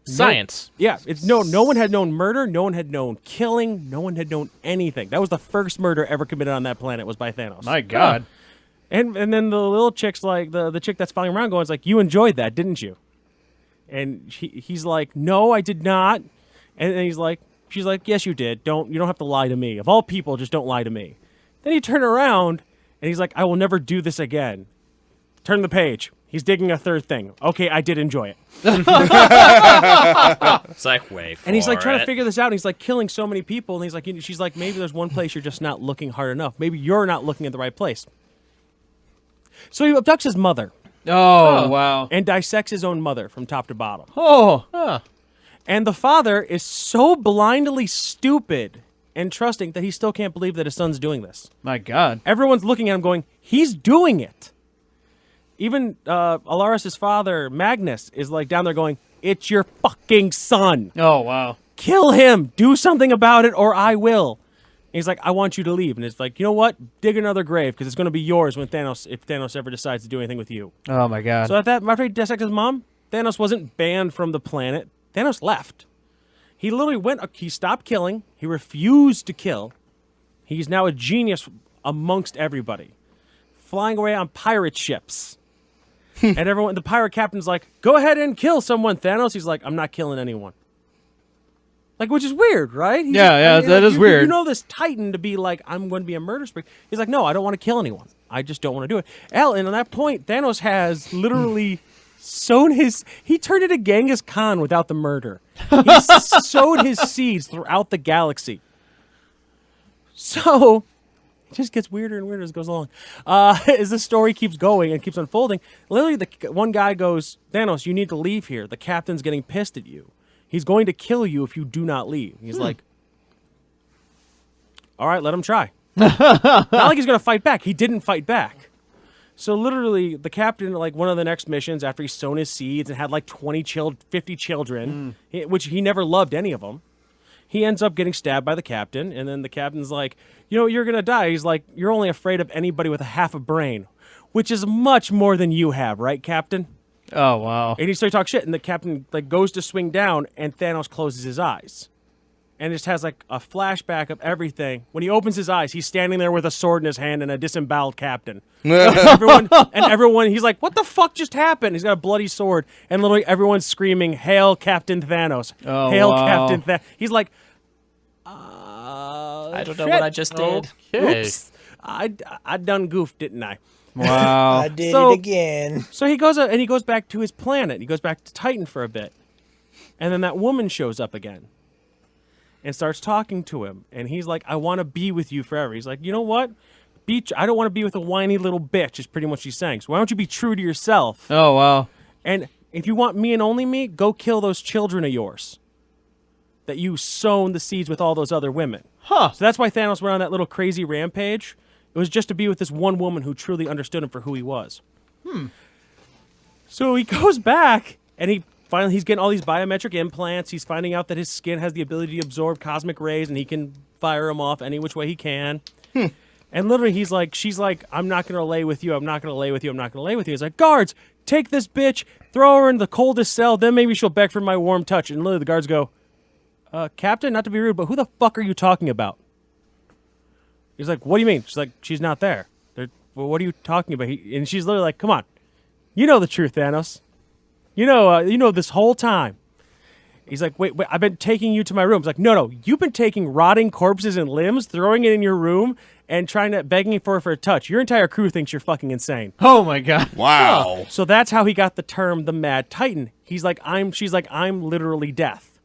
S5: Science.
S2: Yeah, no one had known murder, no one had known killing, no one had known anything. That was the first murder ever committed on that planet was by Thanos.
S3: My god.
S2: And then the little chick's like the chick that's following around going, like, you enjoyed that, didn't you? And he's like, no, I did not. And then she's like, yes, you did. You don't have to lie to me. Of all people, just don't lie to me. Then he turned around and he's like, I will never do this again. Turn the page. He's digging a third thing. Okay, I did enjoy it.
S6: It's like, wait for
S2: And he's like trying to
S6: it.
S2: figure this out. And he's like killing so many people. And he's like, she's like, maybe there's one place you're just not looking hard enough. Maybe you're not looking at the right place. So he abducts his mother
S3: Oh wow.
S2: and dissects his own mother from top to bottom.
S3: Oh.
S2: And the father is so blindly stupid and trusting that he still can't believe that his son's doing this.
S3: My god.
S2: Everyone's looking at him going, he's doing it. Even Alaris' father, Magnus, is like down there going, it's your fucking son.
S3: Oh wow.
S2: kill him. Do something about it or I will. And he's like, I want you to leave. And it's like, you know what? Dig another grave because it's going to be yours when Thanos, if Thanos ever decides to do anything with you.
S3: Oh my god.
S2: So after he dissected his mom, Thanos wasn't banned from the planet. Thanos left. He literally he stopped killing. He refused to kill. He's now a genius amongst everybody. Flying away on pirate ships. And the pirate captain's like, go ahead and kill someone, Thanos. He's like, I'm not killing anyone. Like, which is weird, right?
S3: That is weird.
S2: You know this Titan to be like, I'm going to be a murder spree. He's like, no, I don't want to kill anyone. I just don't want to do it. And on that point, Thanos has literally he turned into Genghis Khan without the murder. He sowed his seeds throughout the galaxy. So it just gets weirder and weirder as it goes along. As the story keeps going and keeps unfolding, literally one guy goes, Thanos, you need to leave here. The captain's getting pissed at you. He's going to kill you if you do not leave. He's like, all right, let him try. Not like he's going to fight back. He didn't fight back. So literally, the captain, like one of the next missions, after he's sown his seeds and had like 50 children, which he never loved any of them, he ends up getting stabbed by the captain. And then the captain's like, you know, you're going to die. He's like, you're only afraid of anybody with a half a brain, which is much more than you have, right, Captain?
S3: Oh, wow.
S2: And he starts talking shit, and the captain like goes to swing down, and Thanos closes his eyes. And it just has like a flashback of everything. When he opens his eyes, he's standing there with a sword in his hand and a disemboweled captain. everyone, he's like, what the fuck just happened? He's got a bloody sword, and literally everyone's screaming, hail Captain Thanos.
S3: Oh,
S2: hail
S3: wow.
S2: Captain Thanos. He's like,
S7: I don't know what I just did.
S5: Okay.
S2: Oops. I done goofed, didn't I?
S3: Wow.
S8: I did
S2: So-
S8: it again.
S2: So he goes and he goes back to his planet. He goes back to Titan for a bit. And then that woman shows up again and starts talking to him. And he's like, I want to be with you forever. He's like, you know what? I don't want to be with a whiny little bitch, is pretty much what she's saying. So why don't you be true to yourself?
S3: Oh, wow.
S2: And if you want me and only me, go kill those children of yours that you sown the seeds with all those other women.
S3: Huh.
S2: So that's why Thanos went on that little crazy rampage. It was just to be with this one woman who truly understood him for who he was. So he goes back, and he's getting all these biometric implants. He's finding out that his skin has the ability to absorb cosmic rays, and he can fire them off any which way he can. And literally, she's like, I'm not going to lay with you. I'm not going to lay with you. I'm not going to lay with you. He's like, guards, take this bitch, throw her in the coldest cell, then maybe she'll beg for my warm touch. And literally, the guards go, Captain, not to be rude, but who the fuck are you talking about? He's like, what do you mean? She's like, she's not there. Well, what are you talking about? And she's literally like, come on. You know the truth, Thanos. You know this whole time. He's like, wait, I've been taking you to my room. He's like, no, you've been taking rotting corpses and limbs, throwing it in your room, and begging for a touch. Your entire crew thinks you're fucking insane.
S3: Oh, my God.
S4: Wow.
S2: So that's how he got the term the Mad Titan. She's like, I'm literally death.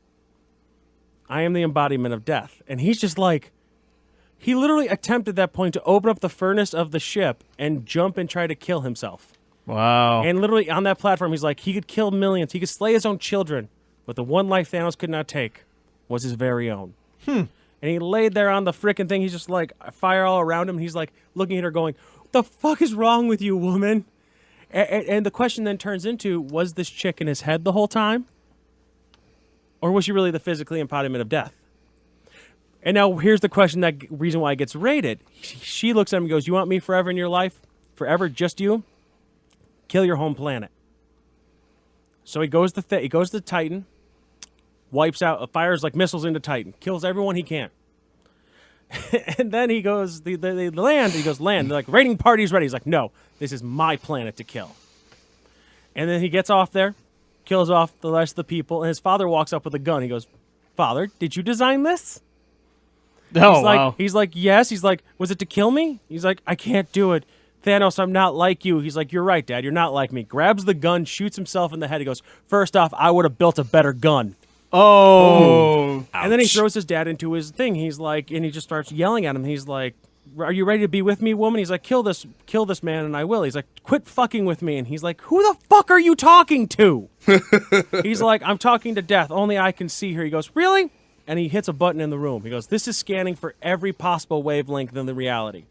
S2: I am the embodiment of death. And he's just like, he literally attempted at that point to open up the furnace of the ship and jump and try to kill himself.
S3: Wow.
S2: And literally on that platform, he's like, he could kill millions. He could slay his own children. But the one life Thanos could not take was his very own. And he laid there on the frickin' thing. He's just like, fire all around him. He's like looking at her going, what the fuck is wrong with you, woman? And the question then turns into, was this chick in his head the whole time? Or was she really the physically embodiment of death? And now here's the question, that reason why it gets rated. She looks at him and goes, you want me forever in your life? Forever, just you? Kill your home planet. So he goes to Titan, wipes out, fires like missiles into Titan, kills everyone he can. And then he goes, they land, he goes, land. They're like, raiding party's ready. He's like, no, this is my planet to kill. And then he gets off there, kills off the rest of the people, and his father walks up with a gun. He goes, Father, did you design this?
S3: Oh, wow.
S2: He's like, yes. He's like, was it to kill me? He's like, I can't do it. Thanos, I'm not like you. He's like, you're right, Dad. You're not like me. Grabs the gun, shoots himself in the head. He goes, first off, I would have built a better gun.
S3: Oh.
S2: And then he throws his dad into his thing. He's like, and he just starts yelling at him. He's like, are you ready to be with me, woman? He's like, kill this man and I will. He's like, quit fucking with me. And he's like, who the fuck are you talking to? He's like, I'm talking to death. Only I can see her. He goes, really? And he hits a button in the room. He goes, this is scanning for every possible wavelength in the reality.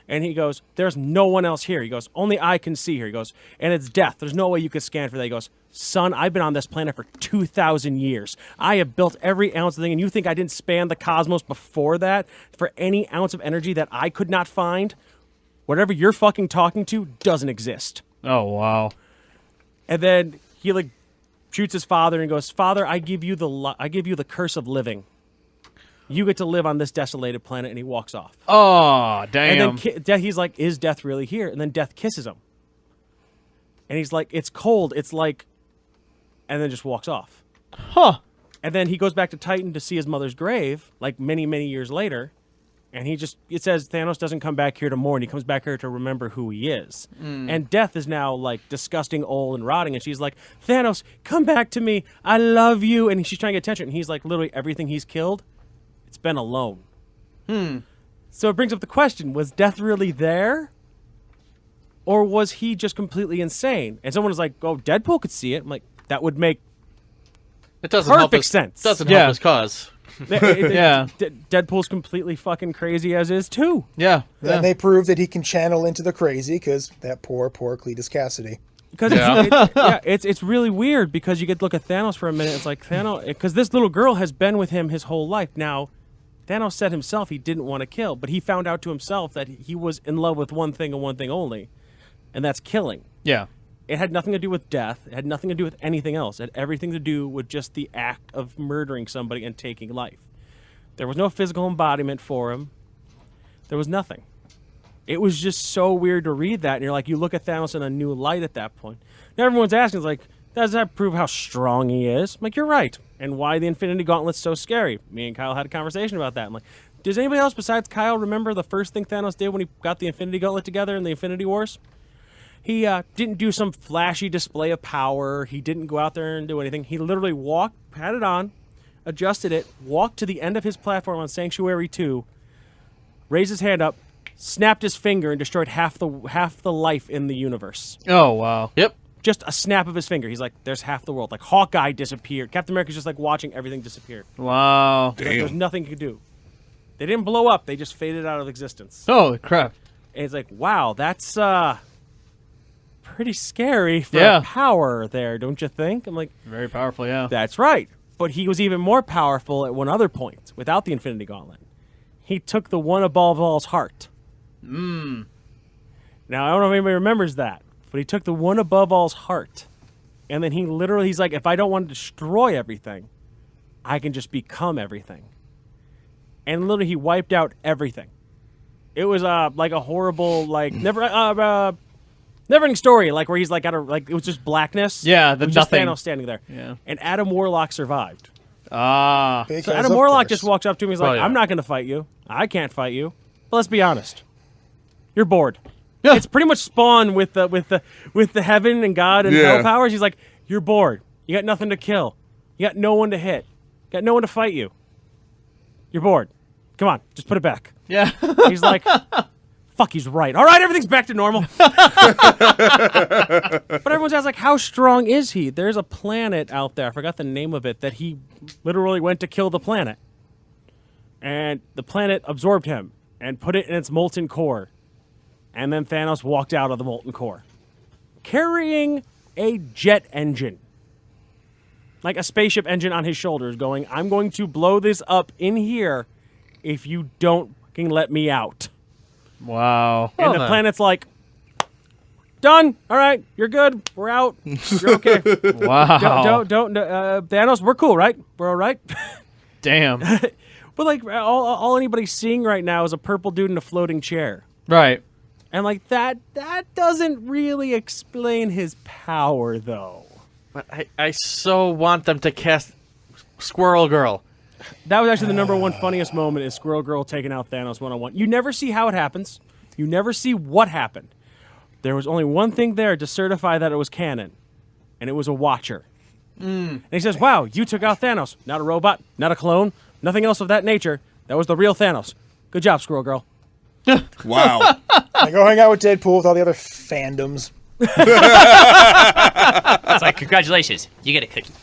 S2: And he goes, there's no one else here. He goes, only I can see here. He goes, and it's death. There's no way you can scan for that. He goes, son, I've been on this planet for 2,000 years. I have built every ounce of thing, and you think I didn't span the cosmos before that for any ounce of energy that I could not find? Whatever you're fucking talking to doesn't exist.
S3: Oh, wow.
S2: And then he like shoots his father and goes, Father, I give you the curse of living. You get to live on this desolated planet, and he walks off.
S3: Oh, damn.
S2: And then he's like, is Death really here? And then Death kisses him. And he's like, it's cold. It's like, and then just walks off.
S3: Huh.
S2: And then he goes back to Titan to see his mother's grave, like many, many years later. And it says Thanos doesn't come back here to mourn. He comes back here to remember who he is. And Death is now like disgusting, old, and rotting. And she's like, Thanos, come back to me. I love you. And she's trying to get attention. And he's like, literally everything he's killed, it's been alone. So it brings up the question, was Death really there? Or was he just completely insane? And someone was like, oh, Deadpool could see it. I'm like, that would make
S5: It doesn't help
S2: perfect
S5: his,
S2: sense.
S5: Doesn't
S3: Yeah.
S5: help his cause.
S3: Yeah.
S2: Deadpool's completely fucking crazy as is, too.
S3: Yeah.
S8: And they prove that he can channel into the crazy because that poor Cletus Cassidy.
S2: Because it's really weird because you get to look at Thanos for a minute. It's like Thanos, because this little girl has been with him his whole life. Now, Thanos said himself he didn't want to kill, but he found out to himself that he was in love with one thing and one thing only, and that's killing.
S3: Yeah.
S2: It had nothing to do with death. It had nothing to do with anything else. It had everything to do with just the act of murdering somebody and taking life. There was no physical embodiment for him. There was nothing. It was just so weird to read that, and you're like, you look at Thanos in a new light at that point. Now everyone's asking, like, does that prove how strong he is? I'm like, you're right. And why the Infinity Gauntlet's so scary. Me and Kyle had a conversation about that. I'm like, does anybody else besides Kyle remember the first thing Thanos did when he got the Infinity Gauntlet together in the Infinity Wars? He didn't do some flashy display of power. He didn't go out there and do anything. He literally walked, had it on, adjusted it, walked to the end of his platform on Sanctuary 2, raised his hand up, snapped his finger, and destroyed half the life in the universe.
S3: Oh, wow.
S5: Yep.
S2: Just a snap of his finger. He's like, there's half the world. Like, Hawkeye disappeared. Captain America's just like watching everything disappear.
S3: Wow.
S2: Like, there's nothing he could do. They didn't blow up. They just faded out of existence.
S3: Holy crap.
S2: And it's like, wow, that's pretty scary for power there, don't you think? I'm like,
S3: Very powerful, yeah.
S2: that's right. But he was even more powerful at one other point without the Infinity Gauntlet. He took the one above all's heart. Now, I don't know if anybody remembers that, but he took the one above all's heart. And then he's like, if I don't want to destroy everything, I can just become everything. And literally, he wiped out everything. It was like a horrible, like, never-ending story, like where he's like it was just blackness.
S3: Yeah,
S2: it was
S3: nothing.
S2: just Thanos standing there.
S3: Yeah.
S2: And Adam Warlock survived.
S3: Ah.
S8: Because
S2: So Adam
S8: of
S2: Warlock
S8: course.
S2: just walks up to him. He's like,
S5: Oh, yeah.
S2: I'm not going to fight you. I can't fight you. But let's be honest. You're bored.
S3: Yeah.
S2: It's pretty much Spawn with the heaven and God and hell powers. He's like, you're bored. You got nothing to kill. You got no one to hit. You got no one to fight you. You're bored. Come on, just put it back.
S3: Yeah.
S2: He's like, fuck, he's right. All right, everything's back to normal. But everyone's asking, like, how strong is he? There's a planet out there, I forgot the name of it, that he literally went to kill the planet. And the planet absorbed him and put it in its molten core. And then Thanos walked out of the molten core, carrying a jet engine. Like a spaceship engine on his shoulders, going, I'm going to blow this up in here if you don't fucking let me out.
S3: Wow.
S2: And the planet's like, done. All right, you're good. We're out. You're okay.
S3: Wow.
S2: Don't Thanos, we're cool, right? We're all right.
S3: Damn.
S2: But like, all anybody's seeing right now is a purple dude in a floating chair.
S3: Right.
S2: And like that doesn't really explain his power, though.
S5: But I so want them to cast Squirrel Girl.
S2: That was actually the number one funniest moment is Squirrel Girl taking out Thanos one-on-one. You never see how it happens. You never see what happened. There was only one thing there to certify that it was canon, and it was a Watcher. And he says, wow, you took out Thanos. Not a robot, not a clone, nothing else of that nature. That was the real Thanos. Good job, Squirrel Girl.
S4: Wow.
S8: I go hang out with Deadpool with all the other fandoms.
S6: It's like, congratulations, you get a cookie.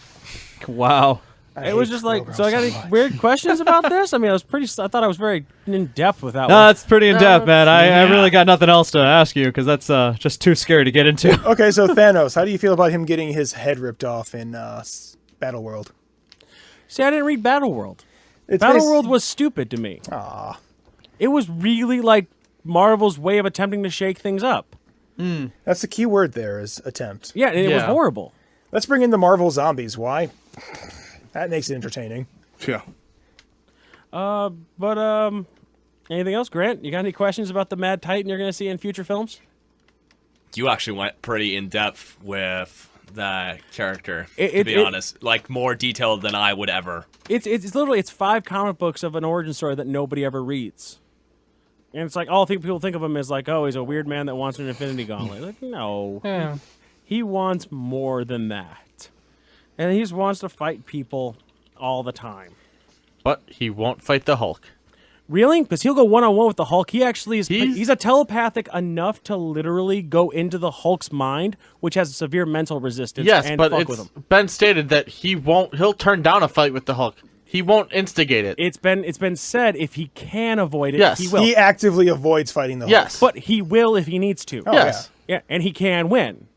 S3: Wow.
S2: It was just like, so I got any weird questions about this? I mean, I thought I was very in depth with that one.
S3: No, that's pretty in depth, man. I really got nothing else to ask you because that's just too scary to get into.
S8: Okay, so Thanos, how do you feel about him getting his head ripped off in Battleworld?
S2: See, I didn't read Battleworld.
S8: It's
S2: Battleworld was stupid to me.
S8: Aw.
S2: It was really like Marvel's way of attempting to shake things up.
S8: That's the key word there is attempt.
S2: Yeah, and it was horrible.
S8: Let's bring in the Marvel zombies. Why? That makes it entertaining.
S4: Yeah.
S2: But anything else, Grant? You got any questions about the Mad Titan you're going to see in future films?
S6: You actually went pretty in depth with that character, to be honest. Like, more detailed than I would ever.
S2: It's literally 5 comic books of an origin story that nobody ever reads. And it's like, all people think of him as like, oh, he's a weird man that wants an Infinity Gauntlet. Like, no.
S5: Yeah.
S2: He wants more than that. And he just wants to fight people all the time.
S5: But he won't fight the Hulk.
S2: Really? Because he'll go one-on-one with the Hulk. He actually is... He's a telepathic enough to literally go into the Hulk's mind, which has severe mental resistance.
S5: Yes,
S2: and
S5: but
S2: fuck
S5: it's
S2: with him.
S5: been stated that he'll turn down a fight with the Hulk. He won't instigate it.
S2: It's been said if he can avoid it,
S5: Yes.
S2: he will.
S8: He actively avoids fighting the Hulk.
S5: Yes.
S2: But he will if he needs to.
S8: Oh,
S5: yes.
S2: Yeah, and he can win.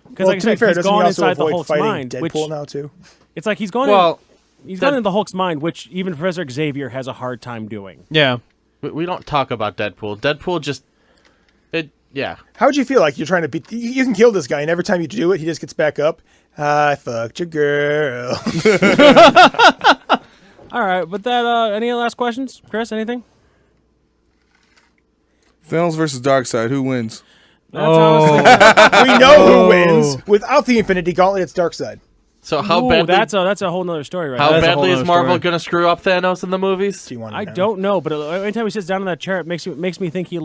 S2: Because
S8: Well,
S2: like I
S8: to be
S2: said,
S8: fair,
S2: he's
S8: doesn't he
S2: gone
S8: also
S2: inside the
S8: avoid
S2: Hulk's
S8: fighting
S2: mind.
S8: Deadpool now too?
S2: It's like he's gone
S5: Well,
S2: into the Hulk's mind, which even Professor Xavier has a hard time doing.
S3: Yeah.
S5: We don't talk about Deadpool. Deadpool just... Yeah.
S8: How would you feel like you're trying to beat... You can kill this guy, and every time you do it, he just gets back up. I fucked your girl.
S2: All right, but that, any last questions? Chris, anything?
S4: Thanos versus Darkseid. Who wins?
S2: That's honestly...
S8: We know who wins. Without the Infinity Gauntlet, it's Darkseid.
S5: So how
S2: Ooh,
S5: badly...
S2: that's a whole nother story right
S5: How
S2: now.
S3: That's a
S5: badly
S3: whole
S5: is
S3: nother
S5: Marvel
S3: story.
S5: going to screw up Thanos in the movies?
S8: Do you want to
S2: I
S8: know?
S2: don't know, but every time he sits down in that chair, it makes me think he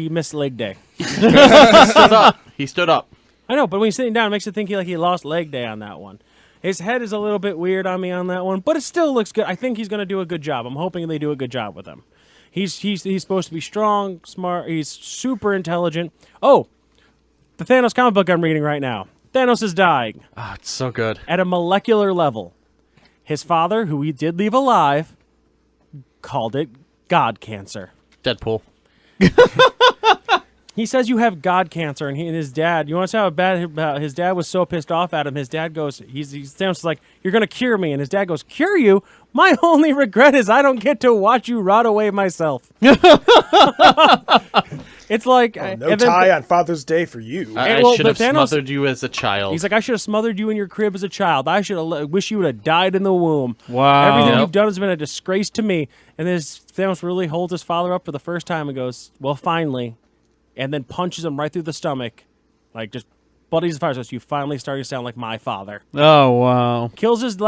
S2: missed leg day.
S5: He stood up.
S2: I know, but when he's sitting down, it makes you think he lost leg day on that one. His head is a little bit weird on me on that one, but it still looks good. I think he's going to do a good job. I'm hoping they do a good job with him. He's supposed to be strong, smart. He's super intelligent. Oh, the Thanos comic book I'm reading right now. Thanos is dying
S5: Oh, it's so good.
S2: at a molecular level. His father, who he did leave alive, called it God cancer.
S5: Deadpool.
S2: He says you have God cancer, and his dad. You want to know how bad his dad was so pissed off at him? His dad goes, Thanos is like, "You're gonna cure me," and his dad goes, "Cure you? My only regret is I don't get to watch you rot away myself." It's like
S8: No
S2: and then-
S8: tie on Father's Day for you.
S5: I
S2: well,
S5: should
S2: but
S5: have
S2: Thanos-
S5: smothered you as a child.
S2: He's like, I should have smothered you in your crib as a child. I should have wish you would have died in the womb.
S3: Wow.
S2: Everything
S5: Yep.
S2: you've done has been a disgrace to me. And then Thanos really holds his father up for the first time and goes, "Well, finally," and then punches him right through the stomach, like just buddies as far as you finally starting to sound like my father.
S3: Oh, wow.
S2: Kills the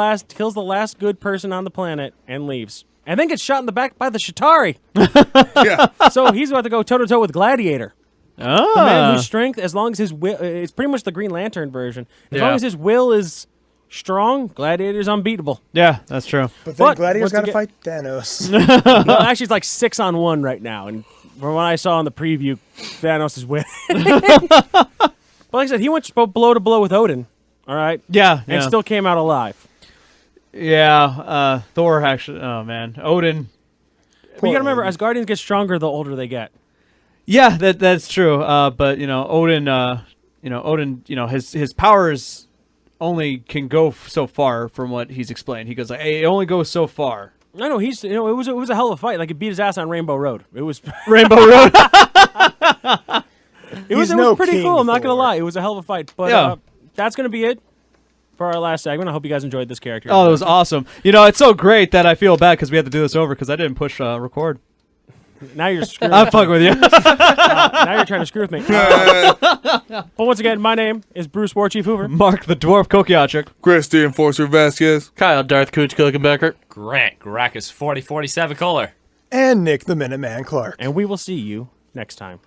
S2: last good person on the planet and leaves. And then gets shot in the back by the Shatari.
S4: Yeah.
S2: So he's about to go toe to toe with Gladiator. The man
S3: Ah.
S2: whose strength, as long as his will, it's pretty much the Green Lantern version. As
S5: Yeah.
S2: long as his will is strong, Gladiator's unbeatable.
S3: Yeah, that's true.
S8: But then
S2: but
S8: Gladiator's
S2: once
S8: got to
S2: again-
S8: fight Thanos.
S2: Well, actually, it's like 6-on-1 right now. And from what I saw in the preview, Thanos is winning. But like I said, he went blow to blow with Odin. All right,
S3: Yeah,
S2: and still came out alive.
S3: Yeah, Thor actually. Oh man, Odin.
S2: But you gotta remember, as Guardians get stronger, the older they get.
S3: Yeah, that's true. But Odin. Odin. His powers only can go so far from what he's explained. He goes like, "Hey, it only goes so far."
S2: I know it was a hell of a fight. Like it beat his ass on Rainbow Road. It was
S3: Rainbow Road.
S2: it was
S8: no
S2: pretty
S8: King
S2: cool. I'm not gonna
S8: Thor.
S2: lie, it was a hell of a fight. But
S3: Yeah.
S2: that's gonna be it for our last segment. I hope you guys enjoyed this character.
S3: Oh, that was awesome. It's so great that I feel bad because we had to do this over because I didn't push record.
S2: Now you're screwing.
S3: I'm fucking with you.
S2: Now you're trying to screw with me. But once again, my name is Bruce Warchief Hoover,
S3: Mark the Dwarf Kokiachik.
S4: Chris the Enforcer Vasquez.
S5: Kyle Darth Cooch Cookenbecker.
S6: Grant, Gracchus 4047 Kohler.
S8: And Nick the Minuteman Clark.
S2: and we will see you next time.